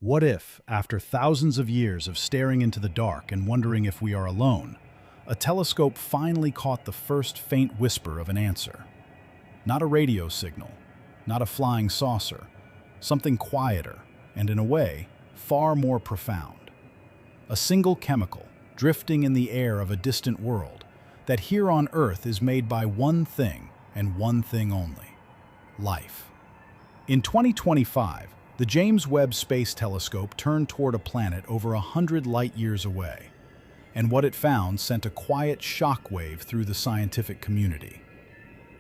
What if, after thousands of years of staring into the dark and wondering if we are alone, a telescope finally caught the first faint whisper of an answer? Not a radio signal, not a flying saucer, something quieter and, in a way, far more profound. A single chemical, drifting in the air of a distant world, that here on Earth is made by one thing and one thing only: life. In 2025, the James Webb Space Telescope turned toward a planet over 100 light-years away, and what it found sent a quiet shockwave through the scientific community.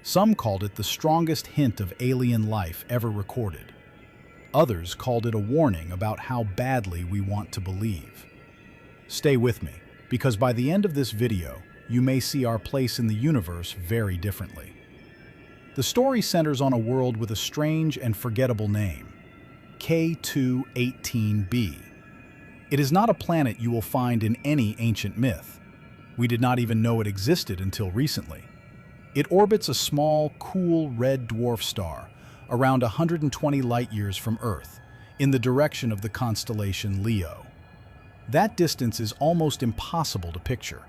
Some called it the strongest hint of alien life ever recorded. Others called it a warning about how badly we want to believe. Stay with me, because by the end of this video, you may see our place in the universe very differently. The story centers on a world with a strange and forgettable name: K2-18b. It is not a planet you will find in any ancient myth. We did not even know it existed until recently. It orbits a small, cool red dwarf star around 120 light-years from Earth, in the direction of the constellation Leo. That distance is almost impossible to picture.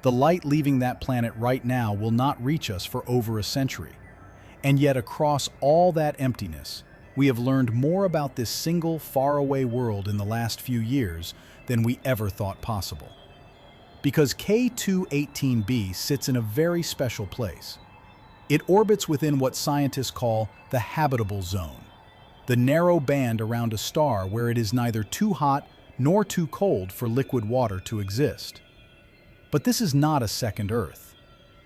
The light leaving that planet right now will not reach us for over a century. And yet, across all that emptiness, we have learned more about this single, faraway world in the last few years than we ever thought possible. Because K2-18b sits in a very special place. It orbits within what scientists call the habitable zone, the narrow band around a star where it is neither too hot nor too cold for liquid water to exist. But this is not a second Earth.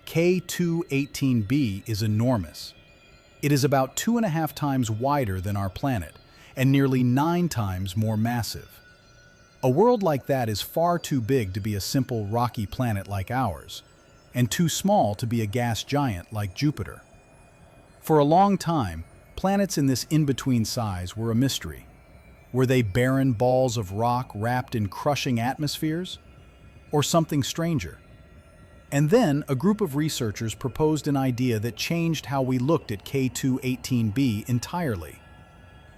K2-18b is enormous. It is about 2.5 times wider than our planet and nearly 9 times more massive. A world like that is far too big to be a simple rocky planet like ours, and too small to be a gas giant like Jupiter. For a long time, planets in this in-between size were a mystery. Were they barren balls of rock wrapped in crushing atmospheres? Or something stranger? And then a group of researchers proposed an idea that changed how we looked at K2-18b entirely.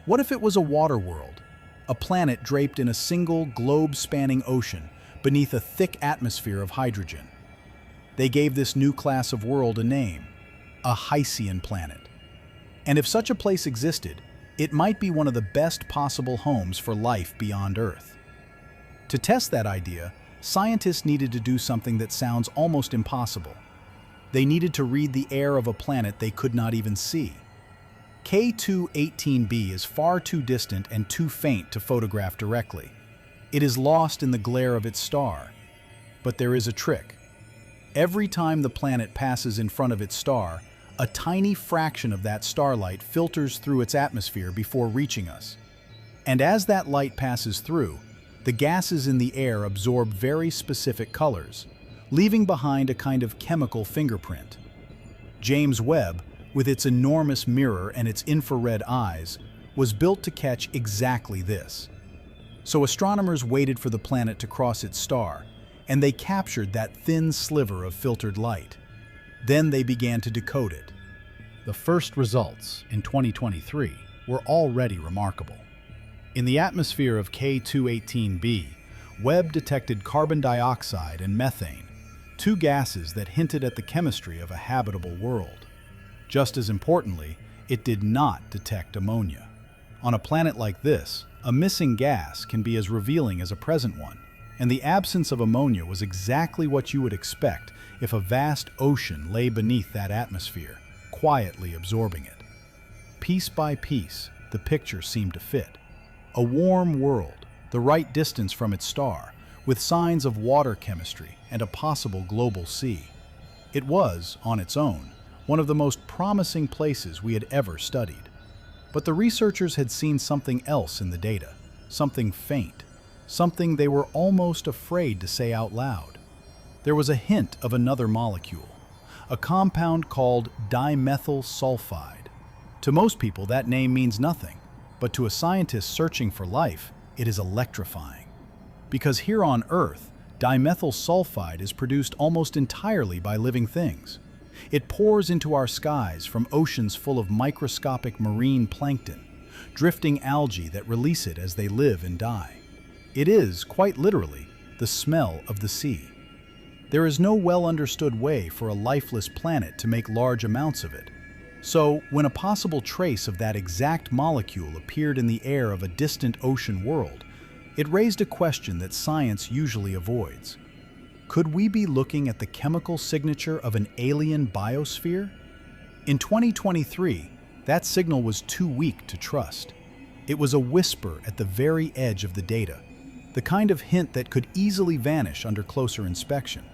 What if it was a water world, a planet draped in a single globe-spanning ocean beneath a thick atmosphere of hydrogen? They gave this new class of world a name: a Hycean planet. And if such a place existed, it might be one of the best possible homes for life beyond Earth. To test that idea, scientists needed to do something that sounds almost impossible. They needed to read the air of a planet they could not even see. K2-18b is far too distant and too faint to photograph directly. It is lost in the glare of its star. But there is a trick. Every time the planet passes in front of its star, a tiny fraction of that starlight filters through its atmosphere before reaching us. And as that light passes through, the gases in the air absorb very specific colors, leaving behind a kind of chemical fingerprint. James Webb, with its enormous mirror and its infrared eyes, was built to catch exactly this. So astronomers waited for the planet to cross its star, and they captured that thin sliver of filtered light. Then they began to decode it. The first results, in 2023, were already remarkable. In the atmosphere of K2-18b, Webb detected carbon dioxide and methane, two gases that hinted at the chemistry of a habitable world. Just as importantly, it did not detect ammonia. On a planet like this, a missing gas can be as revealing as a present one, and the absence of ammonia was exactly what you would expect if a vast ocean lay beneath that atmosphere, quietly absorbing it. Piece by piece, the picture seemed to fit. A warm world, the right distance from its star, with signs of water chemistry and a possible global sea. It was, on its own, one of the most promising places we had ever studied. But the researchers had seen something else in the data, something faint, something they were almost afraid to say out loud. There was a hint of another molecule, a compound called dimethyl sulfide. To most people, that name means nothing. But to a scientist searching for life, it is electrifying. Because here on Earth, dimethyl sulfide is produced almost entirely by living things. It pours into our skies from oceans full of microscopic marine plankton, drifting algae that release it as they live and die. It is, quite literally, the smell of the sea. There is no well-understood way for a lifeless planet to make large amounts of it. So, when a possible trace of that exact molecule appeared in the air of a distant ocean world, it raised a question that science usually avoids. Could we be looking at the chemical signature of an alien biosphere? In 2023, that signal was too weak to trust. It was a whisper at the very edge of the data, the kind of hint that could easily vanish under closer inspection.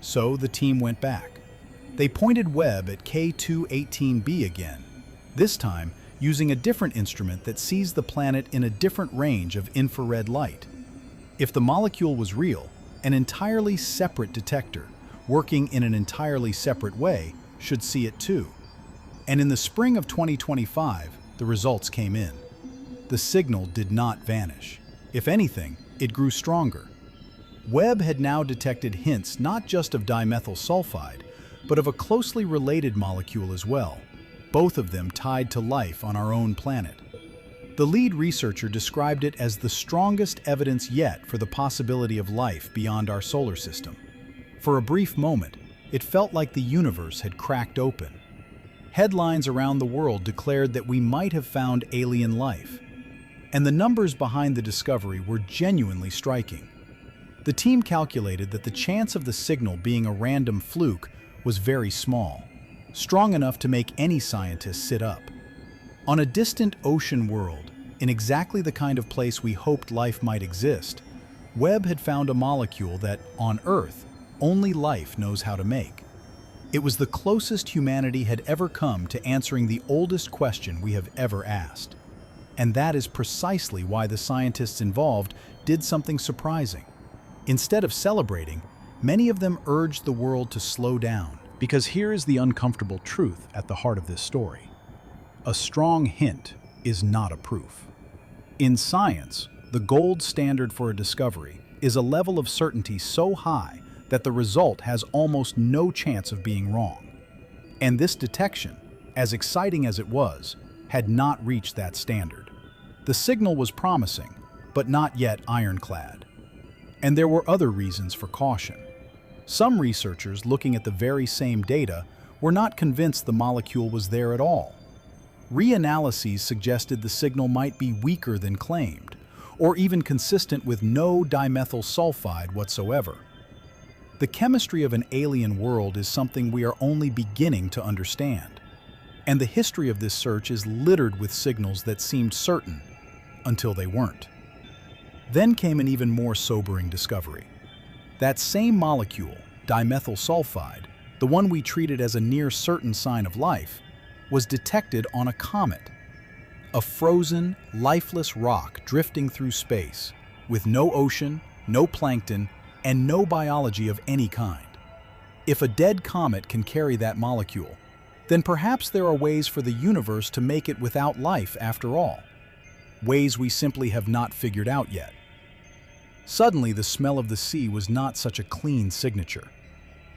So the team went back. They pointed Webb at K2-18b again, this time using a different instrument that sees the planet in a different range of infrared light. If the molecule was real, an entirely separate detector, working in an entirely separate way, should see it too. And in the spring of 2025, the results came in. The signal did not vanish. If anything, it grew stronger. Webb had now detected hints not just of dimethyl sulfide, but of a closely related molecule as well, both of them tied to life on our own planet. The lead researcher described it as the strongest evidence yet for the possibility of life beyond our solar system. For a brief moment, it felt like the universe had cracked open. Headlines around the world declared that we might have found alien life, and the numbers behind the discovery were genuinely striking. The team calculated that the chance of the signal being a random fluke was very small, strong enough to make any scientist sit up. On a distant ocean world, in exactly the kind of place we hoped life might exist, Webb had found a molecule that, on Earth, only life knows how to make. It was the closest humanity had ever come to answering the oldest question we have ever asked. And that is precisely why the scientists involved did something surprising. Instead of celebrating, many of them urged the world to slow down. Because here is the uncomfortable truth at the heart of this story. A strong hint is not a proof. In science, the gold standard for a discovery is a level of certainty so high that the result has almost no chance of being wrong. And this detection, as exciting as it was, had not reached that standard. The signal was promising, but not yet ironclad. And there were other reasons for caution. Some researchers looking at the very same data were not convinced the molecule was there at all. Reanalyses suggested the signal might be weaker than claimed, or even consistent with no dimethyl sulfide whatsoever. The chemistry of an alien world is something we are only beginning to understand, and the history of this search is littered with signals that seemed certain until they weren't. Then came an even more sobering discovery. That same molecule, dimethyl sulfide, the one we treated as a near certain sign of life, was detected on a comet. A frozen, lifeless rock drifting through space, with no ocean, no plankton, and no biology of any kind. If a dead comet can carry that molecule, then perhaps there are ways for the universe to make it without life after all. Ways we simply have not figured out yet. Suddenly, the smell of the sea was not such a clean signature.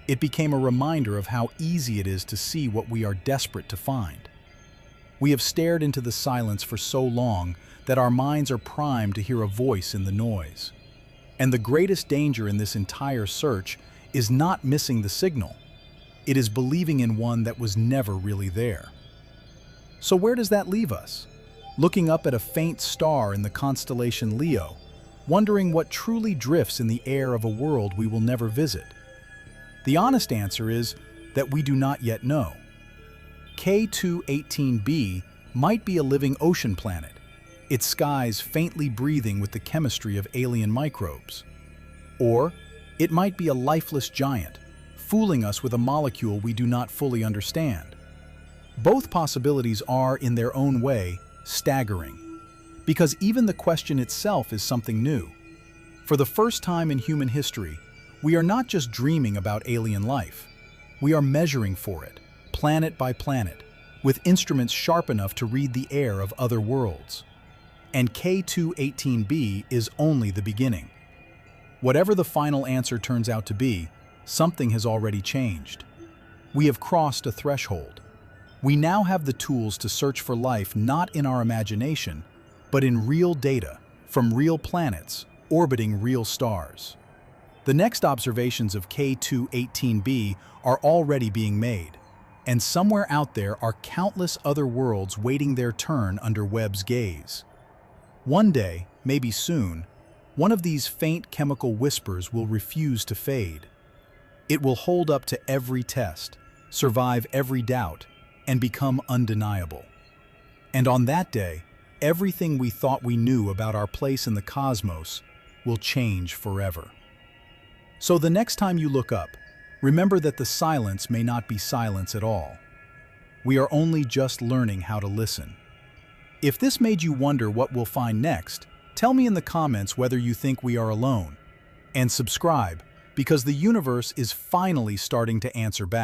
It became a reminder of how easy it is to see what we are desperate to find. We have stared into the silence for so long that our minds are primed to hear a voice in the noise. And the greatest danger in this entire search is not missing the signal. It is believing in one that was never really there. So where does that leave us? Looking up at a faint star in the constellation Leo, wondering what truly drifts in the air of a world we will never visit. The honest answer is that we do not yet know. K2-18b might be a living ocean planet, its skies faintly breathing with the chemistry of alien microbes. Or it might be a lifeless giant, fooling us with a molecule we do not fully understand. Both possibilities are, in their own way, staggering, because even the question itself is something new. For the first time in human history, we are not just dreaming about alien life. We are measuring for it, planet by planet, with instruments sharp enough to read the air of other worlds. And K2-18b is only the beginning. Whatever the final answer turns out to be, something has already changed. We have crossed a threshold. We now have the tools to search for life not in our imagination, but in real data, from real planets, orbiting real stars. The next observations of K2-18b are already being made, and somewhere out there are countless other worlds waiting their turn under Webb's gaze. One day, maybe soon, one of these faint chemical whispers will refuse to fade. It will hold up to every test, survive every doubt, and become undeniable. And on that day, everything we thought we knew about our place in the cosmos will change forever. So the next time you look up, remember that the silence may not be silence at all. We are only just learning how to listen. If this made you wonder what we'll find next, tell me in the comments whether you think we are alone. And subscribe, because the universe is finally starting to answer back.